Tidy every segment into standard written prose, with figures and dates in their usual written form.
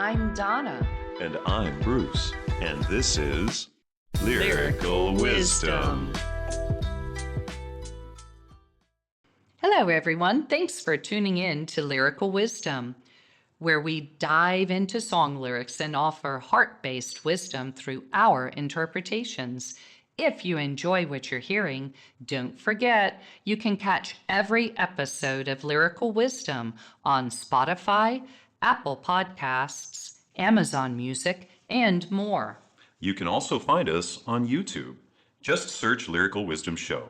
I'm Donna. And I'm Bruce, and this is Lyrical Wisdom. Hello, everyone. Thanks for tuning in to Lyrical Wisdom, where we dive into song lyrics and offer heart-based wisdom through our interpretations. If you enjoy what you're hearing, don't forget you can catch every episode of Lyrical Wisdom on Spotify, Apple Podcasts, Amazon Music, and more. You can also find us on YouTube. Just search Lyrical Wisdom Show.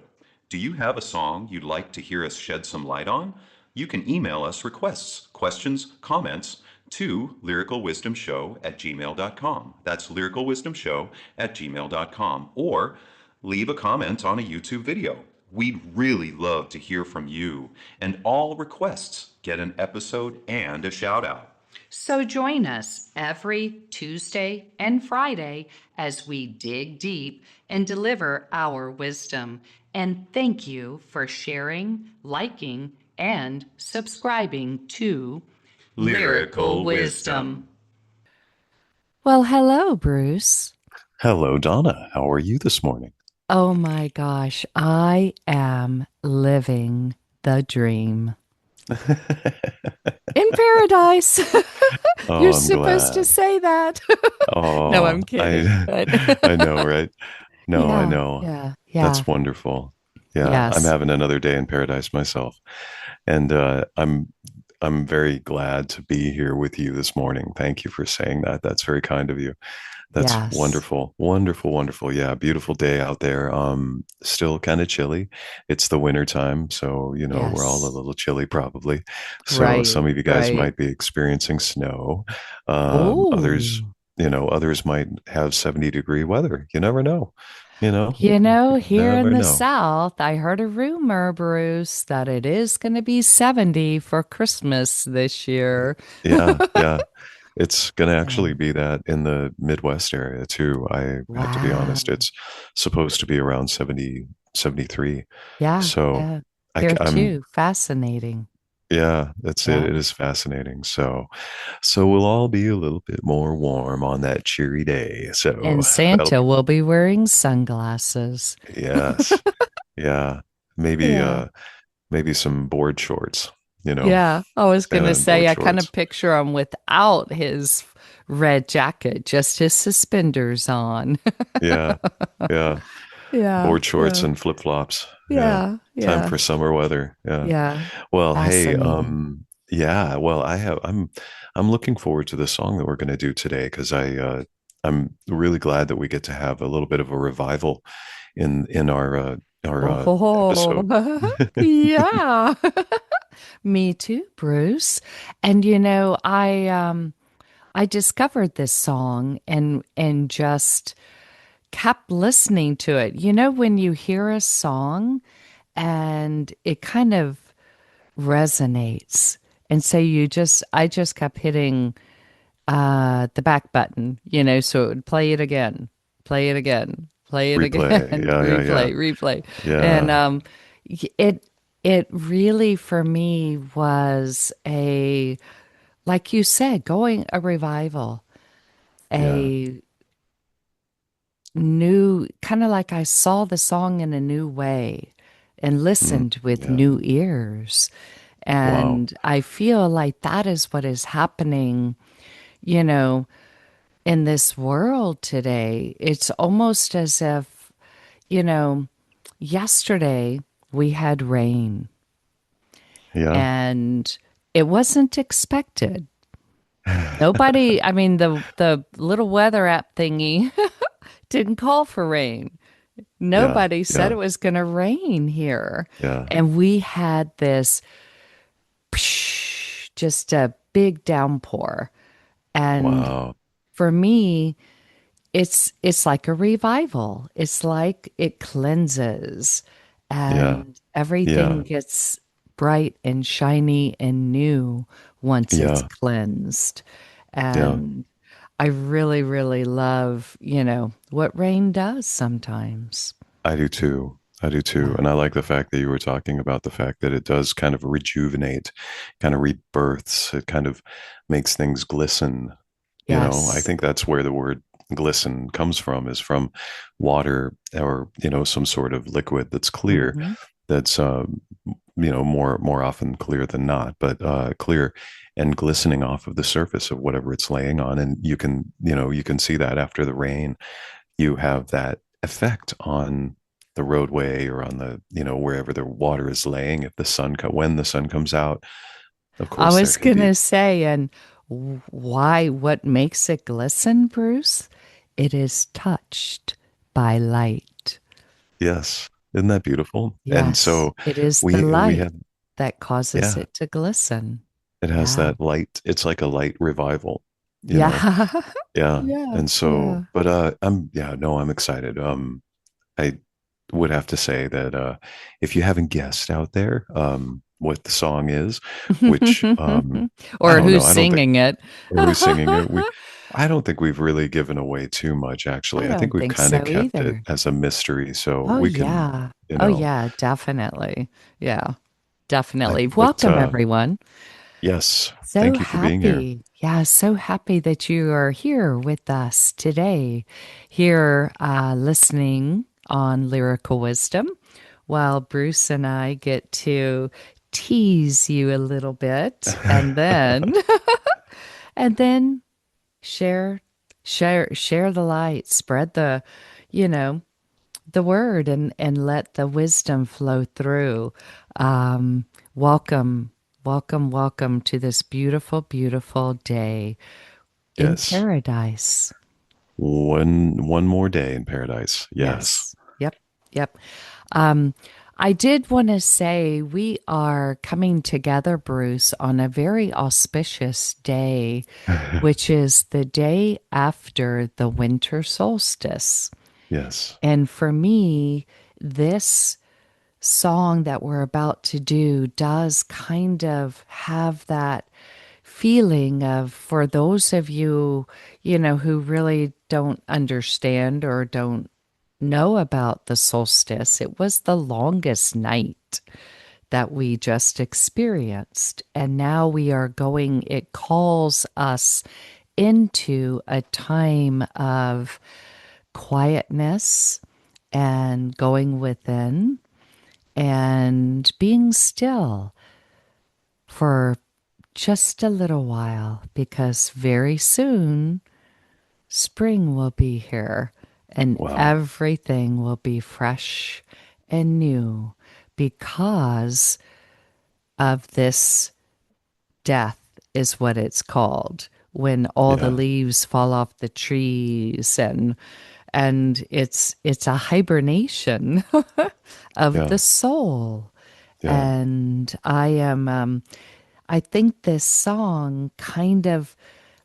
Do you have a song you'd like to hear us shed some light on? You can email us requests, questions, comments to lyricalwisdomshow@gmail.com. That's lyricalwisdomshow@gmail.com. Or leave a comment on a YouTube video. We'd really love to hear from you. And all requests get an episode and a shout out. So join us every Tuesday and Friday as we dig deep and deliver our wisdom. And thank you for sharing, liking, and subscribing to Lyrical Wisdom. Well, hello, Bruce. Hello, Donna. How are you this morning? Oh my gosh, I am living the dream. In paradise. Oh, You're I'm supposed to glad. say that. Oh, No, I'm kidding. I know, right? No, I know. Yeah. That's wonderful. Yeah, I'm Yes. having another day in paradise myself, and I'm very glad to be here with you this morning. Thank you for saying that. That's very kind of you. That's Yes. wonderful, wonderful, wonderful. Yeah, beautiful day out there. Still kind of chilly. It's the winter time, so we're all a Yes. little chilly probably. So some Right. of you guys Right. might be experiencing snow. Others, Oh, others might have 70-degree weather. You never know. You know, here in never the know. South, I heard a rumor, Bruce, that it is going to be 70 for Christmas this year. Yeah, yeah. It's going to actually Yeah. be that in the Midwest area too. I have to be honest. Wow. It's supposed to be around 70, 73. Yeah. So Yeah. I, Here am too. Fascinating. yeah, that's it. Yeah. It is fascinating. So we'll all be a little bit more warm on that cheery day. So And that'll Santa be, will be wearing sunglasses. yes. Yeah. Maybe, Yeah. maybe some board shorts, Yeah. I was going Santa to and say, board I kind of shorts. picture him without his red jacket, just his suspenders on. Yeah. Yeah. Yeah. Board shorts Yeah. and flip-flops. Yeah. Yeah. Time Yeah. for summer weather. Yeah. Yeah. Well, hey, Fascinating. yeah, well, I'm looking forward to the song that we're going to do today because I'm really glad that we get to have a little bit of a revival in our episode. Oh, yeah. Me too, Bruce. And I discovered this song and just kept listening to it. You know, when you hear a song and it kind of resonates. And so I just kept hitting the back button, so it would play it again, play it again, play it again, Replay. Yeah, yeah, yeah. replay, replay. And Yeah. it it really for me was like you said, going a revival, Yeah. a new kind of like I saw the song in a new way and Mm, listened with yeah. new ears. Wow. And I feel like that is what is happening, you know, in this world today. It's almost as if, you know, yesterday we had rain Yeah. and it wasn't expected. Nobody, I mean, the little weather app thingy didn't call for rain. Yeah. Nobody said Yeah. it was going to rain here. Yeah. And we had this just a big downpour. And Wow. for me, it's like a revival. It's like it cleanses Yeah. and everything Yeah. gets bright and shiny and new once it's Yeah. cleansed. Yeah. And I really, really love, what rain does sometimes. I do too. I do too. Yeah. And I like the fact that you were talking about the fact that it does kind of rejuvenate, kind of rebirths. It kind of makes things glisten. I Yes. think that's where the word glisten comes from, is from water, or, some sort of liquid that's clear, Hmm. that's, more often clear than not, but clear and glistening off of the surface of whatever it's laying on. And you can see that after the rain, you have that effect on the roadway, or on the, wherever the water is laying. If the when the sun comes out, of I course, there was can be. gonna say, and what makes it glisten, Bruce? It is touched by light. Yes. Isn't that beautiful? And Yes, so it is the we light have, that causes yeah, it to glisten. it has Yeah. that light. It's like a light revival, you know. Yeah. Yeah. Yeah. And so, Yeah. but yeah, no, I'm excited. I would have to say that if you haven't guessed out there what the song is, which I Or don't know, who's I don't think, singing it? or who's singing it. I don't think we've really given away too much, I actually. I think don't we've think kind of so kept it either. as a mystery, so Oh, we can, yeah. you Oh, know, yeah, definitely. Yeah, I, definitely. but Welcome, everyone. yes, So thank you for being here. happy. Yeah, so happy that you are here with us today, here listening on Lyrical Wisdom, while Bruce and I get to tease you a little bit, and then and then share share the light, spread you know the word, and let the wisdom flow through. um welcome, welcome to this beautiful, beautiful day in Yes. paradise. One more day in paradise. Yes. Yes. Yep. Yep. um I did want to say we are coming together, Bruce, on a very auspicious day, which is the day after the winter solstice. Yes. And for me, this song that we're about to do does kind of have that feeling of, for those of you, who really don't understand or don't know about the solstice, it was the longest night that we just experienced. And now we are going, it calls us into a time of quietness and going within and being still for just a little while, because very soon spring will be here and Wow. everything will be fresh and new because of this death, is what it's called, when all the Yeah. leaves fall off the trees, and it's a hibernation of Yeah. the soul. Yeah. And I think this song kind of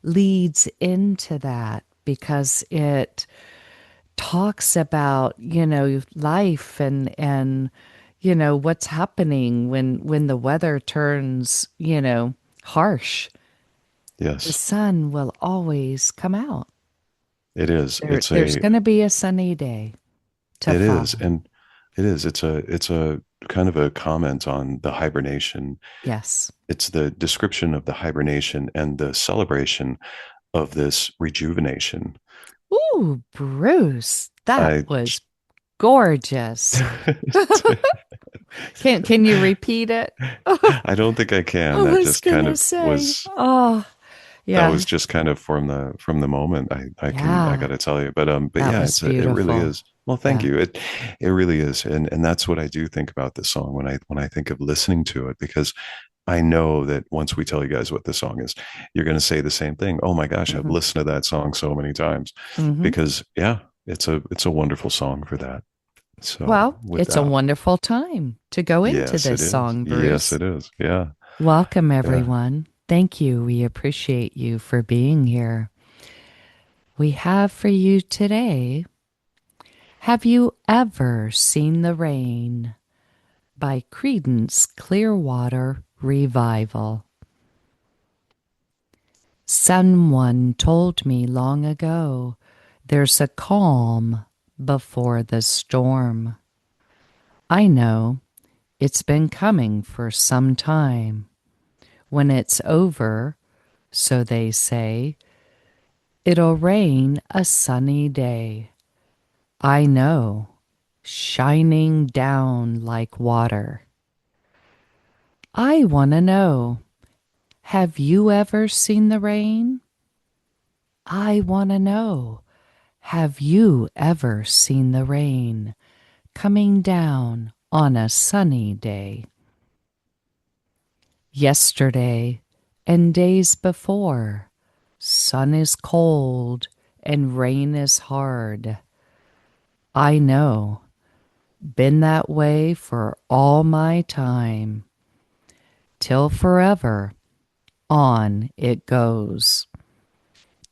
leads into that because it talks about, life and what's happening when the weather turns, harsh. The Yes. sun will always come out. It is. There's going to be a sunny day to It is. follow. And it is. It's a kind of a comment on the hibernation. Yes. It's the description of the hibernation and the celebration of this rejuvenation. Ooh, Bruce, that I was gorgeous. Can you repeat it? I don't think I can. I was gonna say, oh, That yeah, was just kind of from the moment. I yeah, got to tell you, but that yeah, was it really beautiful. is. Well, thank Yeah. you. It really is, and that's what I do think about this song when I think of listening to it, because I know that once we tell you guys what the song is, you're going to say the same thing. Oh my gosh, I've Hmm. listened to that song so many times, Hmm. because yeah, it's a wonderful song for that. So Well, with it's a that, wonderful time to go into yes, this it is. song, Yes, Bruce. it is. Yeah, Welcome, yeah. everyone. Thank you. We appreciate you for being here. We have for you today, Have You Ever Seen the Rain by Creedence Clearwater Revival. Someone told me long ago there's a calm before the storm. I know it's been coming for some time. When it's over, so they say, It'll rain a sunny day. I know, shining down like water. I want to know, have you ever seen the rain? I want to know, have you ever seen the rain coming down on a sunny day? Yesterday and days before, sun is cold and rain is hard. I know, been that way for all my time, till forever on it goes.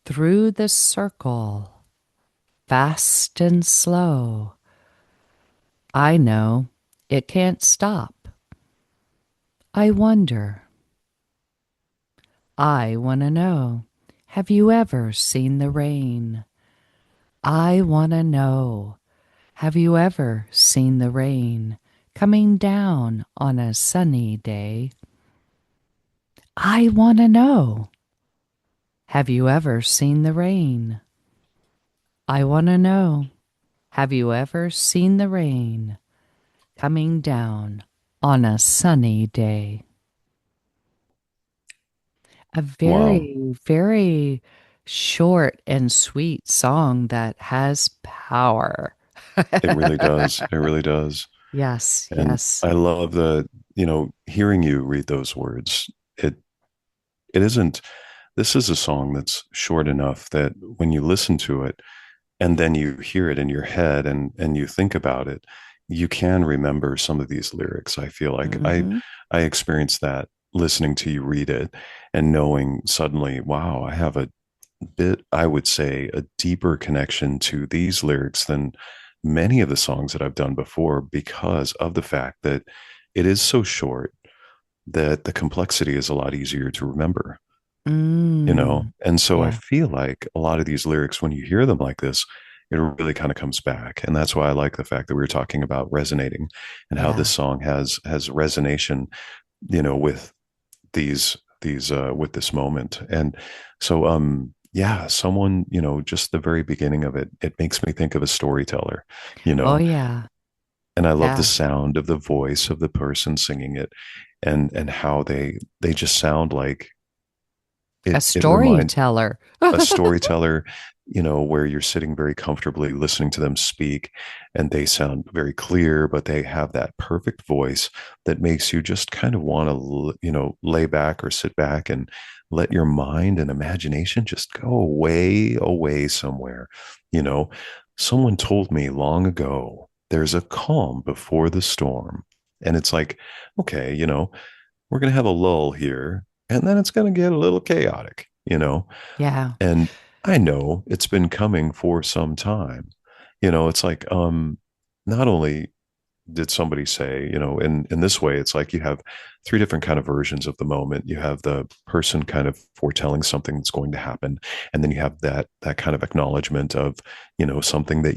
Through the circle, fast and slow, I know it can't stop. I wonder, I want to know, have you ever seen the rain? I want to know, have you ever seen the rain coming down on a sunny day? I want to know, have you ever seen the rain? I want to know, have you ever seen the rain coming down on a sunny day? A Wow. very, very short and sweet song that has power. It really does. It really does. Yes, And yes. I love hearing you read those words. It it isn't this is a song that's short enough that when you listen to it and then you hear it in your head and you think about it, you can remember some of these lyrics. I feel like Hmm. I experienced that listening to you read it and knowing suddenly, wow, I have a bit, I would say, a deeper connection to these lyrics than many of the songs that I've done before because of the fact that it is so short that the complexity is a lot easier to remember, you know? Mm, And so I yeah, feel like a lot of these lyrics, when you hear them like this, it really kind of comes back. And that's why I like the fact that we were talking about resonating and how this yeah. song has resonation, with these with this moment. And so yeah, someone, just the very beginning of it, it makes me think of a storyteller, you Oh, know, yeah, and I love the yeah. sound of the voice of the person singing it and how they just sound like A it reminds storyteller. a storyteller, where you're sitting very comfortably listening to them speak and they sound very clear, but they have that perfect voice that makes you just kind of want to, lay back or sit back and let your mind and imagination just go away, away somewhere. You know, someone told me long ago, there's a calm before the storm. And it's like, okay, we're going to have a lull here and then it's going to get a little chaotic. Yeah. And I know it's been coming for some time. It's like not only did somebody say, in this way, it's like you have three different kind of versions of the moment. You have the person kind of foretelling something that's going to happen, and then you have that kind of acknowledgement of, something that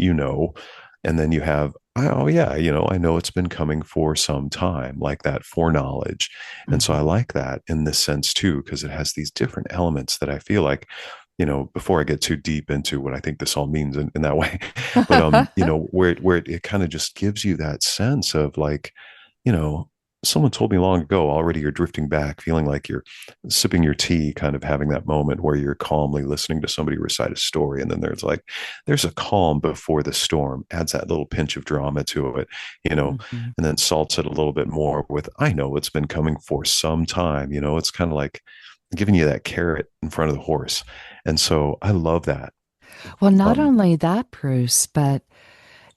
and then you have, oh yeah, I know it's been coming for some time, like that foreknowledge. And so I Hmm. like that in this sense too, because it has these different elements that I feel like, before I get too deep into what I think this all means in that way, but where it kind of just gives you that sense of like, you know, someone told me long ago, already you're drifting back, feeling like you're sipping your tea, kind of having that moment where you're calmly listening to somebody recite a story. And then there's a calm before the storm, adds that little pinch of drama to it, you know, Hmm. and then salts it a little bit more with, I know it's been coming for some time, it's kind of like giving you that carrot in front of the horse. And so I love that. Well, not Um, only that, Bruce, but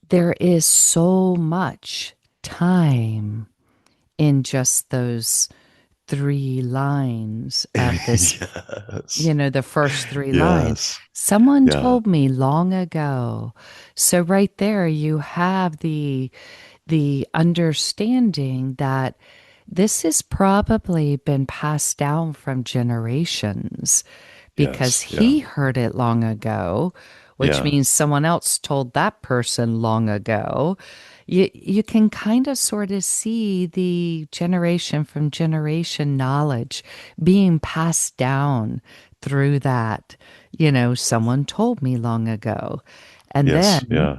there is so much time in just those three lines of this, yes, the first three lines. yes, Someone yeah, told me long ago. So right there you have the understanding that this has probably been passed down from generations because yes, yeah, he heard it long ago, which yeah. means someone else told that person long ago. You can kind of sort of see the generation from generation knowledge being passed down through that, someone told me long ago. And Yes. then, Yeah.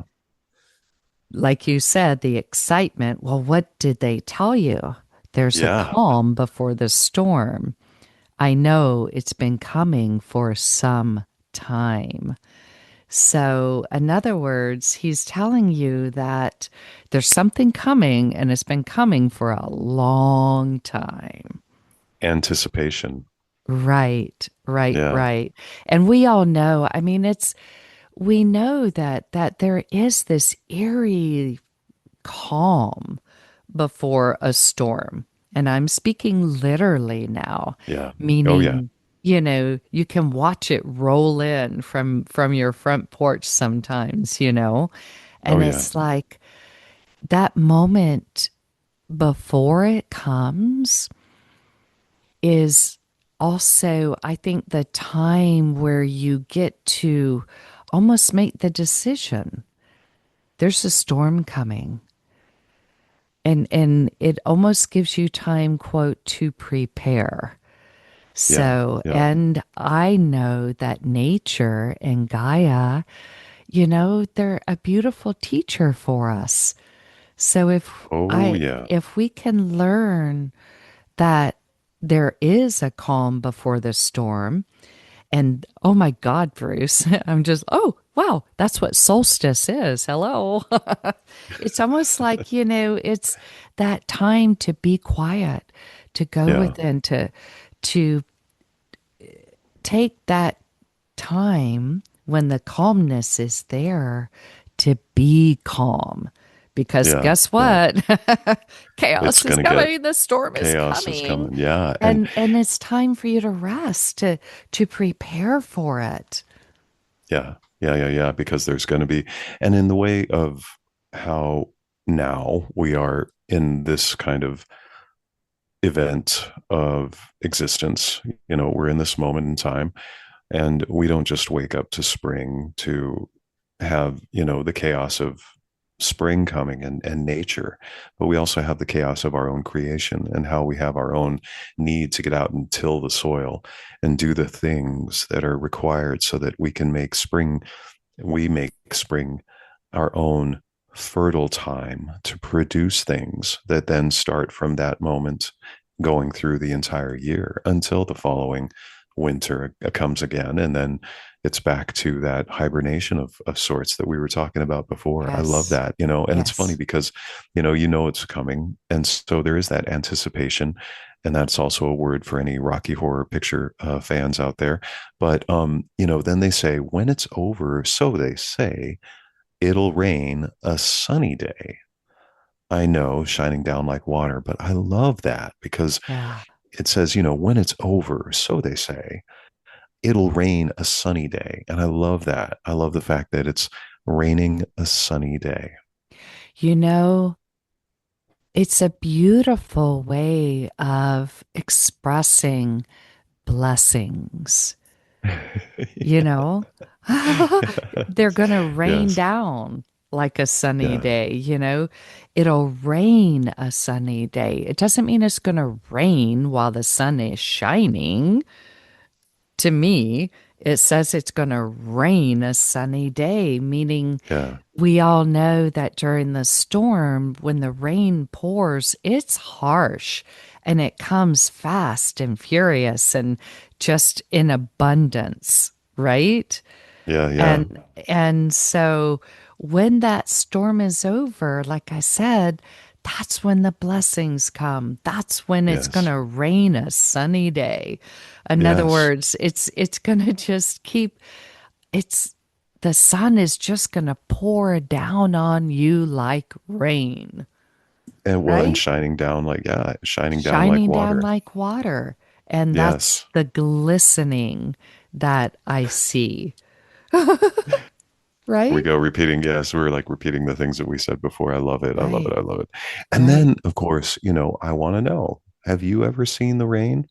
like you said, the excitement. Well, what did they tell you? There's a Yeah. calm before the storm. I know it's been coming for some time. So, in other words, he's telling you that there's something coming and it's been coming for a long time. Anticipation. Right, right, Yeah. right. And we all know, I mean, we know that there is this eerie calm before a storm. And I'm speaking literally now, Yeah. Oh, yeah. meaning, you can watch it roll in from your front porch sometimes, Oh, and yeah. it's like that moment before it comes is also, I think, the time where you get to almost make the decision. There's a storm coming. And it almost gives you time, quote, to prepare. Yeah. So, Yeah. and I know that nature and Gaia, they're a beautiful teacher for us. So Oh, yeah. if we can learn that there is a calm before the storm, and oh my God, Bruce, I'm just, oh, wow, that's what solstice is. Hello. It's almost like, it's that time to be quiet, to go Yeah. within, to take that time when the calmness is there to be calm. Because Yeah. guess Yeah. what? It's Chaos is going to get coming, the storm is chaos is coming. coming. Yeah. And it's time for you to rest, to prepare for it. Yeah. Yeah. Yeah. Yeah. Because there's going to be, and in the way of how now we are in this kind of event of existence, we're in this moment in time. And we don't just wake up to spring to have, the chaos of spring coming and nature, but we also have the chaos of our own creation and how we have our own need to get out and till the soil and do the things that are required so that we make spring our own fertile time to produce things that then start from that moment going through the entire year until the following winter comes again. And then it's back to that hibernation of sorts that we were talking about before. I love Yes. that, and it's funny Yes. because, it's coming. And so there is that anticipation. And that's also a word for any Rocky Horror Picture fans out there. But, then they say, when it's over, so they say, it'll rain a sunny day. I know, shining down like water, but I love that because Yeah. it says, when it's over, so they say, it'll rain a sunny day. And I love that. I love the fact that it's raining a sunny day. You know, it's a beautiful way of expressing blessings. you Yeah. know they're gonna rain Yes. down like a sunny Yeah. day. It'll rain a sunny day. It doesn't mean it's gonna rain while the sun is shining. To me, it says it's gonna rain a sunny day, meaning Yeah. we all know that during the storm, when the rain pours, it's harsh and it comes fast and furious and just in abundance, right? Yeah. Yeah. And so when that storm is over, like I said, that's when the blessings come. That's when it's going Yes. to rain a sunny day. In other Yes. words, it's going to just keep it's the sun is just going to pour down on you like rain, And well, and right? shining down like, yeah, shining down like Shining down water. like water. And that's Yes. the glistening that I see, We right? go repeating. Yes. We're like repeating the things that we said before. I love it. I love it. Right, I love it. And right. then, of course, I want to know, have you ever seen the rain?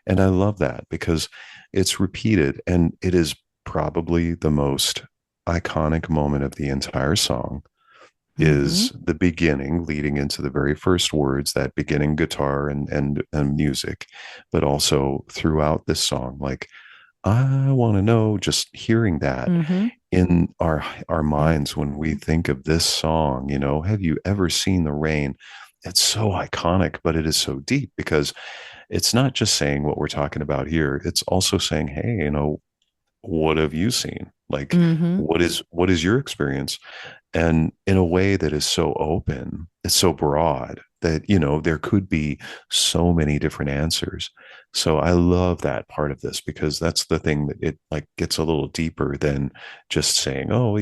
And I love that because it's repeated and it is probably the most iconic moment of the entire song Mm-hmm. is the beginning leading into the very first words, that beginning guitar and music, but also throughout this song, like I want to know, just hearing that Mm-hmm. in our Yeah. minds when we think of this song, have you ever seen the rain? It's so iconic, but it is so deep because it's not just saying what we're talking about here. It's also saying, hey, what have you seen? Like, Mm-hmm. what is your experience? And in a way that is so open, it's so broad that there could be so many different answers. So I love that part of this because that's the thing that it like gets a little deeper than just saying, oh,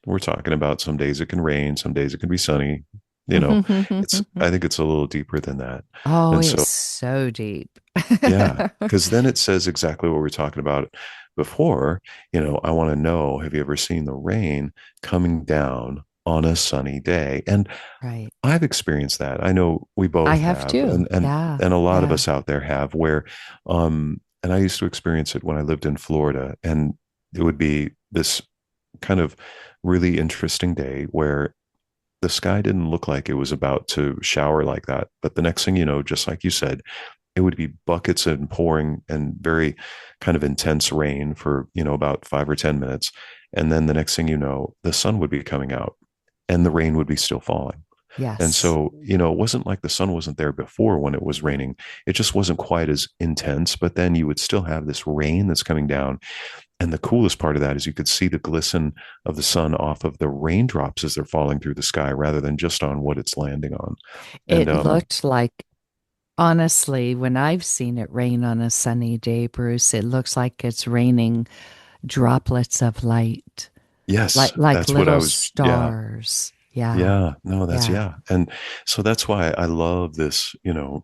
we're talking about some days it can rain, some days it can be sunny. It's I think it's a little deeper than that. Oh, And it's so so deep. yeah, because then it says exactly what we're talking about before. I want to know, have you ever seen the rain coming down on a sunny day? And Right. I've experienced that. I know we I both have have, too. and Yeah. and a lot of Yeah. us out there have, where and I used to experience it when I lived in Florida, and it would be this kind of really interesting day where the sky didn't look like it was about to shower like that. But the next thing you know, just like you said, it would be buckets and pouring and very kind of intense rain for, about 5 or 10 minutes. And then the next thing you know, the sun would be coming out and the rain would be still falling. And Yes. so, it wasn't like the sun wasn't there before when it was raining. It just wasn't quite as intense. But then you would still have this rain that's coming down. And the coolest part of that is you could see the glisten of the sun off of the raindrops as they're falling through the sky rather than just on what it's landing on. And It looked like, honestly, when I've seen it rain on a sunny day, Bruce, it looks like it's raining droplets of light, yes, like that's what I little was. Yeah. stars. Yeah. Yeah, no, that's Yeah. yeah. And so that's why I love this,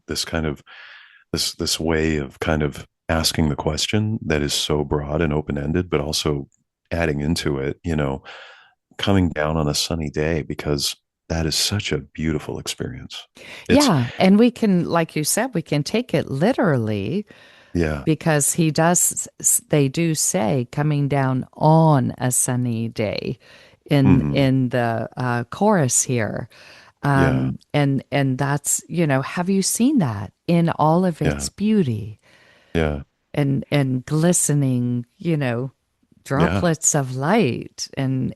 this kind of this way of kind of asking the question that is so broad and open-ended, but also adding into it, coming down on a sunny day because that is such a beautiful experience. It's Yeah. And we can, like you said, we can take it literally yeah. because they do say coming down on a sunny day Hmm. in the chorus here. Yeah. And that's, have you seen that in all of Yeah. its beauty Yeah. and glistening, Yeah. droplets of light and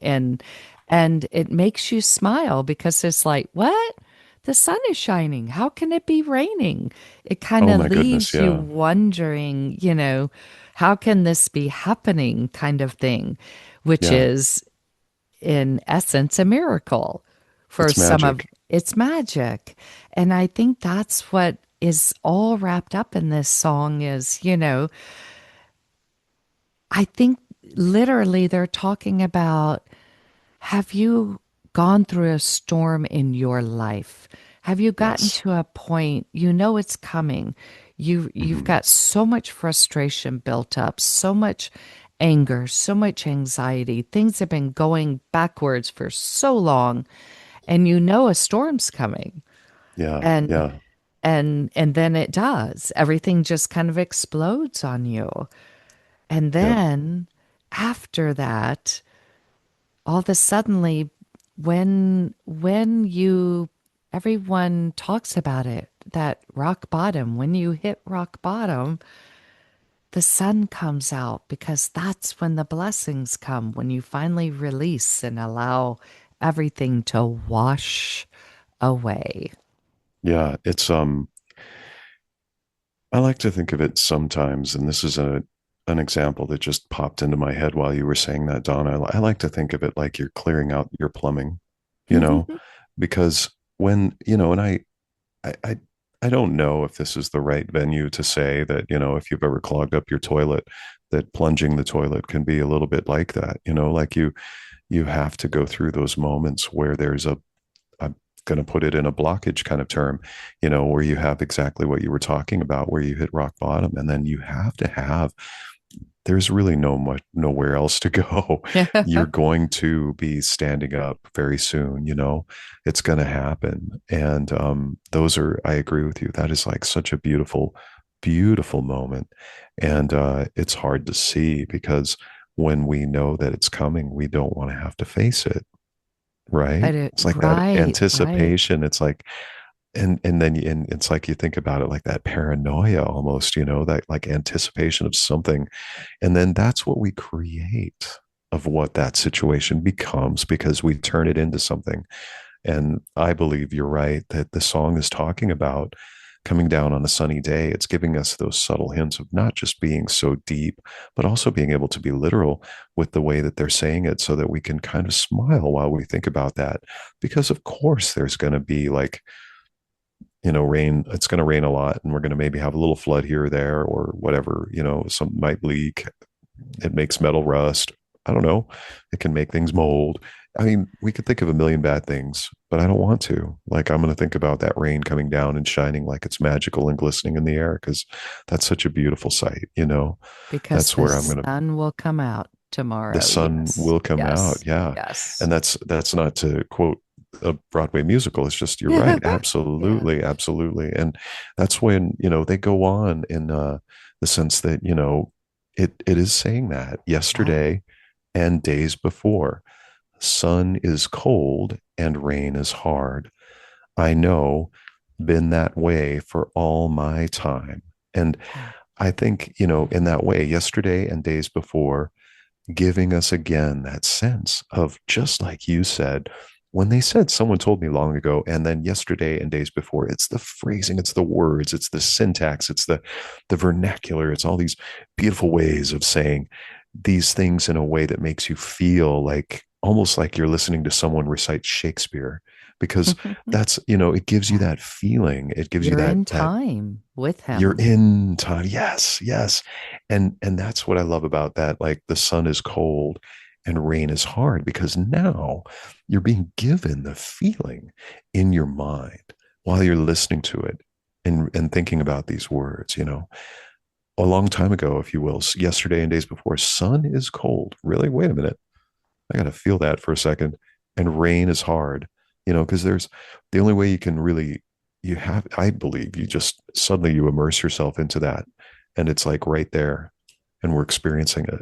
it makes you smile because it's like, what? The sun is shining. How can it be raining? It kind Oh of my goodness, leaves you yeah. wondering, how can this be happening kind of thing, which Yeah. is in essence a miracle for It's some of magic. it's magic. And I think that's what is all wrapped up in this song is, I think literally they're talking about, have you gone through a storm in your life? Have you gotten Yes. to a point you know it's coming? You've Hmm. got so much frustration built up, so much anger, so much anxiety. Things have been going backwards for so long and you know a storm's coming. Yeah. And Yeah. and then it does. Everything just kind of explodes on you. And Yep. then after that, all of a suddenly when you everyone talks about it, that rock bottom, when you hit rock bottom, the sun comes out because that's when the blessings come, when you finally release and allow everything to wash away. Yeah. I like to think of it sometimes, and this is an example that just popped into my head while you were saying that, Donna. I like to think of it like you're clearing out your plumbing, you know, because when, and I, I, I don't know if this is the right venue to say that, if you've ever clogged up your toilet, that plunging the toilet can be a little bit like that, like you have to go through those moments where there's I'm going to put it in a blockage kind of term, where you have exactly what you were talking about, where you hit rock bottom, and then you have to have. There's really nowhere else to go. You're going to be standing up very soon. It's going to happen, and those are. I agree with you. That is like such a beautiful, beautiful moment, and it's hard to see because when we know that it's coming, we don't want to have to face it, right? It's like that Right, right. anticipation. It's like and it's like you think about it like that paranoia almost, that like anticipation of something. And then that's what we create of what that situation becomes because we turn it into something. And I believe you're right that the song is talking about coming down on a sunny day. It's giving us those subtle hints of not just being so deep, but also being able to be literal with the way that they're saying it so that we can kind of smile while we think about that. Because, of course, there's going to be like, rain, it's going to rain a lot and we're going to maybe have a little flood here or there or whatever, something might leak. It makes metal rust. I don't know. It can make things mold. I mean, we could think of a million bad things, but I don't want to. Like, I'm going to think about that rain coming down and shining like it's magical and glistening in the air because that's such a beautiful sight. Because That's the where I'm going to, sun will come out the tomorrow. sun Yes. will come out. Yes. Yeah. Yes. And that's not to quote a Broadway musical. It's just, you're Yeah. right. Yeah. Absolutely. Absolutely. And that's when, they go on in the sense that, it is saying that Yeah. yesterday and days before. Sun is cold and rain is hard. I know, been that way for all my time. And Yeah. I think, in that way, yesterday and days before, giving us again that sense of just like you said, when they said someone told me long ago, and then yesterday and days before, it's the phrasing, it's the words, it's the syntax, it's the vernacular, it's all these beautiful ways of saying these things in a way that makes you feel like almost like you're listening to someone recite Shakespeare because that's it gives you Yeah. that feeling, it gives you You're in that time with you're him. in time. Yes, yes. And that's what I love about that. Like the sun is cold and rain is hard because now you're being given the feeling in your mind while you're listening to it and thinking about these words. A long time ago, if you will, yesterday and days before, sun is cold. Really? Wait a minute. I got to feel that for a second. And rain is hard, because there's the only way you can really, I believe you just suddenly you immerse yourself into that and it's like right there and we're experiencing it.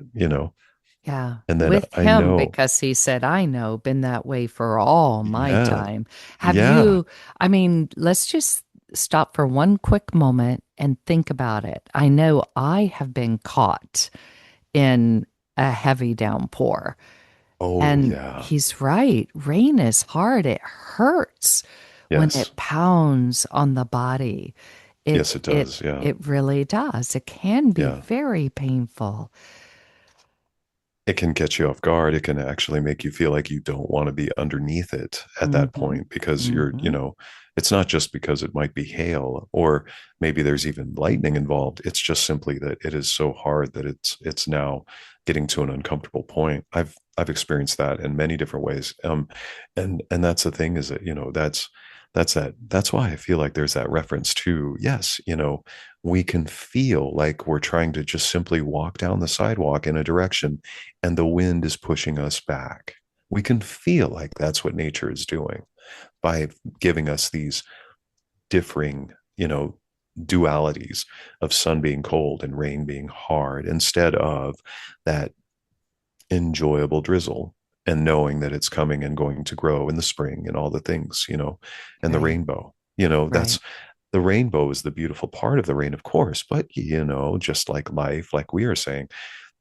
Yeah. And then With I him, know, because he said, I know, been that way for all my yeah, time. Have yeah. you, I mean, let's just stop for one quick moment and think about it. I know I have been caught in a heavy downpour. Oh, And yeah. he's right. Rain is hard. It hurts when Yes. it pounds on the body. It Yes, it it does. Yeah. it really does. It can be Yeah. very painful. It can catch you off guard. It can actually make you feel like you don't want to be underneath it at that Hmm. point because Hmm. it's not just because it might be hail or maybe there's even lightning involved. It's just simply that it is so hard that it's now getting to an uncomfortable point. I've experienced that in many different ways. And that's the thing is that, that's why I feel like there's that reference to, yes, we can feel like we're trying to just simply walk down the sidewalk in a direction and the wind is pushing us back. We can feel like that's what nature is doing by giving us these differing, dualities of sun being cold and rain being hard instead of that enjoyable drizzle and knowing that it's coming and going to grow in the spring and all the things, and the Right. rainbow. Right. That's the rainbow is the beautiful part of the rain, of course, but just like life, like we are saying,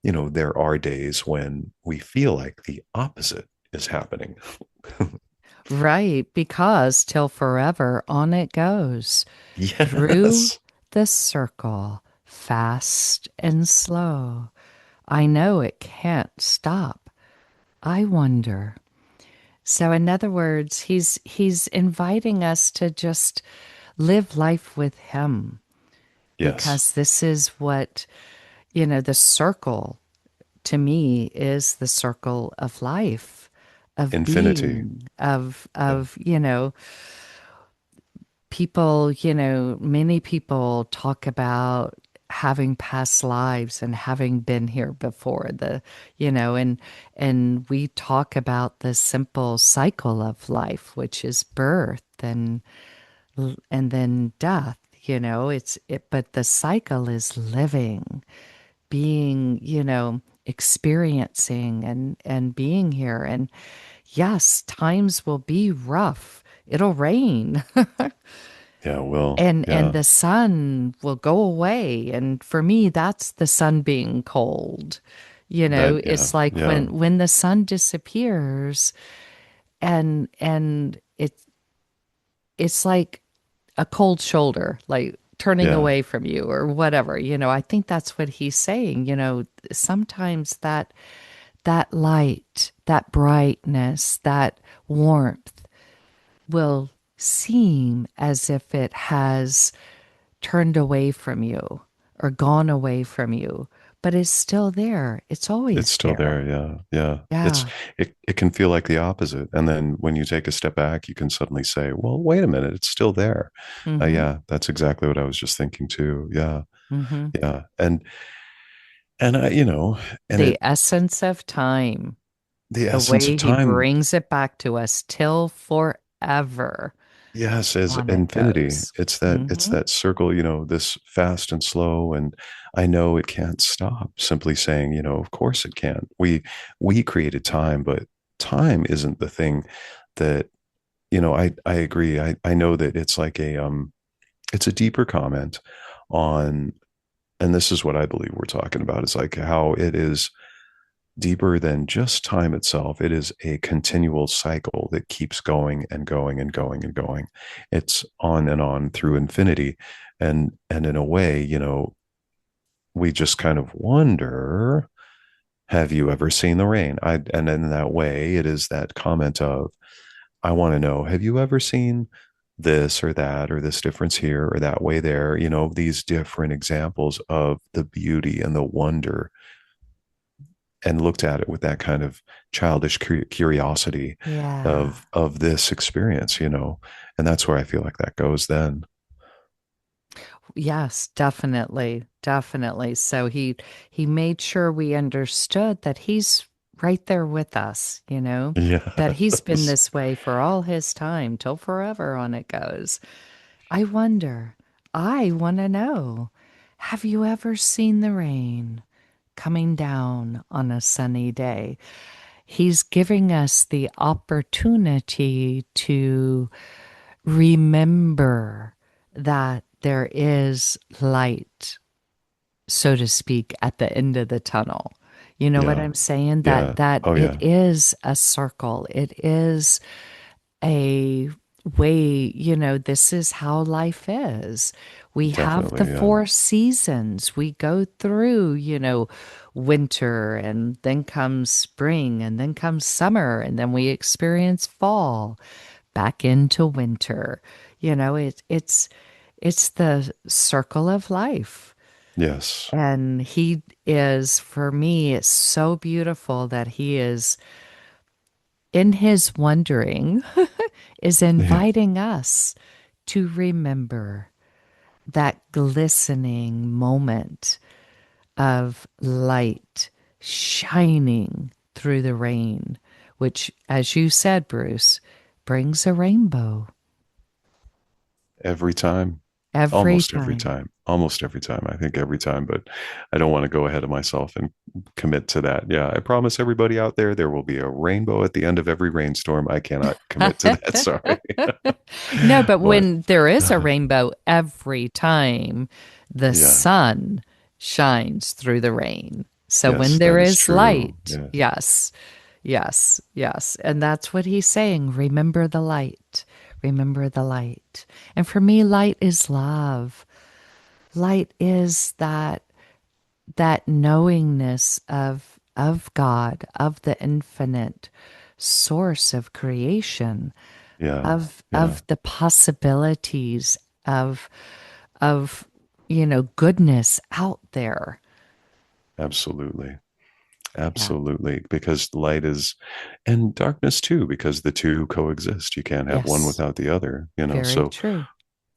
there are days when we feel like the opposite is happening. Right. Because till forever on it goes through Yes. the circle, fast and slow. I know it can't stop. I wonder. So in other words, he's inviting us to just live life with him Yes. because this is what, the circle to me is the circle of life, of Infinity. being, Yeah. of, people, many people talk about having past lives and having been here before and we talk about the simple cycle of life, which is birth and then death. But the cycle is living, being, experiencing and being here. And yes, times will be rough. It'll rain. Yeah, will. And Yeah. the sun will go away, and for me that's the sun being cold. That, yeah, It's like yeah, when the sun disappears, and it's like a cold shoulder, like turning yeah. away from you or whatever. I think that's what he's saying. Sometimes that light, that brightness, that warmth will seem as if it has turned away from you or gone away from you, but it's still there. It's It's always still there. there. Yeah. Yeah. Yeah. It can feel like the opposite. And then when you take a step back, you can suddenly say, well, wait a minute, it's still there. Mm-hmm. Yeah, that's exactly what I was just thinking too. Yeah. Mm-hmm. Yeah. And I, and The it, essence of time, the the essence of way he time, brings it back to us till forever yes, as on it infinity. goes. It's Mm-hmm. that circle, this fast and slow. And I know it can't stop. Simply saying, of course it can. We created time, but time isn't the thing that, I agree. I know that it's like it's a deeper comment on, and this is what I believe we're talking about, is like how it is deeper than just time itself. It is a continual cycle that keeps going and going and going and going. It's on and on through infinity. And in a way, we just kind of wonder, have you ever seen the rain? And in that way, it is that comment of, I want to know, have you ever seen this or that, or this difference here or that way there? These different examples of the beauty and the wonder, and looked at it with that kind of childish curiosity Yeah. of this experience, and that's where I feel like that goes then. Yes, definitely. Definitely. So he made sure we understood that he's right there with us, that he's been Yes. this way for all his time till forever on it goes. I wonder, I want to know, have you ever seen the rain coming down on a sunny day? He's giving us the opportunity to remember that there is light, so to speak, at the end of the tunnel. You know what Yeah. I'm saying? That Yeah. that Oh it yeah. is a circle. It is a way, this is how life is. We have the Definitely. Yeah. four seasons. We go through, winter, and then comes spring, and then comes summer, and then we experience fall, back into winter. It's the circle of life. Yes. And he is, for me, it's so beautiful that he is in his wondering is Yeah. inviting us to remember that glistening moment of light shining through the rain, which, as you said, Bruce, brings a rainbow Every time. every Almost every time. time. Almost every time. I think every time, but I don't want to go ahead of myself and commit to that. Yeah, I promise everybody out there will be a rainbow at the end of every rainstorm. I cannot commit to that. Sorry. No, but But when there is a rainbow, every time the yeah, sun shines through the rain. So when yes, there that is is true. light, Yeah. yes, yes, yes. And that's what he's saying. Remember the light. Remember the light. And for me, light is love. Light is that knowingness of God, of the infinite source of creation, Yeah. of Yeah. the possibilities of of goodness out there. Absolutely. Yeah, Absolutely. Because light is, and darkness too, because the two coexist. You can't have one yes, without the other. very So true.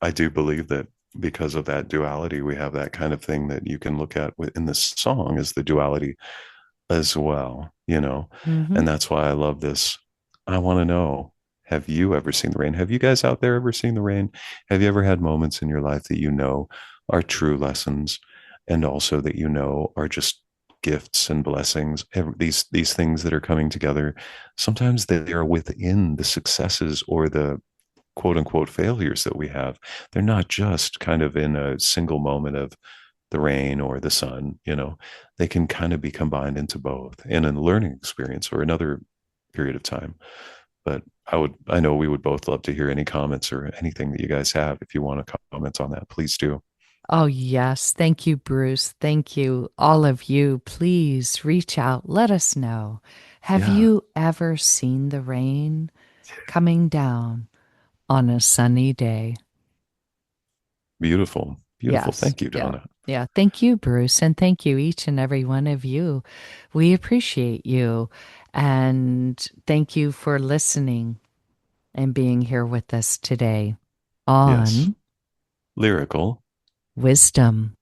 I do believe that because of that duality, we have that kind of thing that you can look at in this song as the duality as well. Hmm. And that's why I love this. I want to know, have you ever seen the rain? Have you guys out there ever seen the rain? Have you ever had moments in your life that are true lessons, and also that are just gifts and blessings? These things that are coming together, sometimes they are within the successes or quote unquote failures that we have, they're not just kind of in a single moment of the rain or the sun, they can kind of be combined into both in a learning experience or another period of time. But I know we would both love to hear any comments or anything that you guys have. If you want to comment on that, please do. Oh, yes. Thank you, Bruce. Thank you. All of you, please reach out. Let us know. Have Yeah. you ever seen the rain coming down on a sunny day? Beautiful. Beautiful. Yes. Thank you, Yeah. Donna. Yeah. Thank you, Bruce. And thank you, each and every one of you. We appreciate you. And thank you for listening and being here with us today Yes. on Lyrical Wisdom.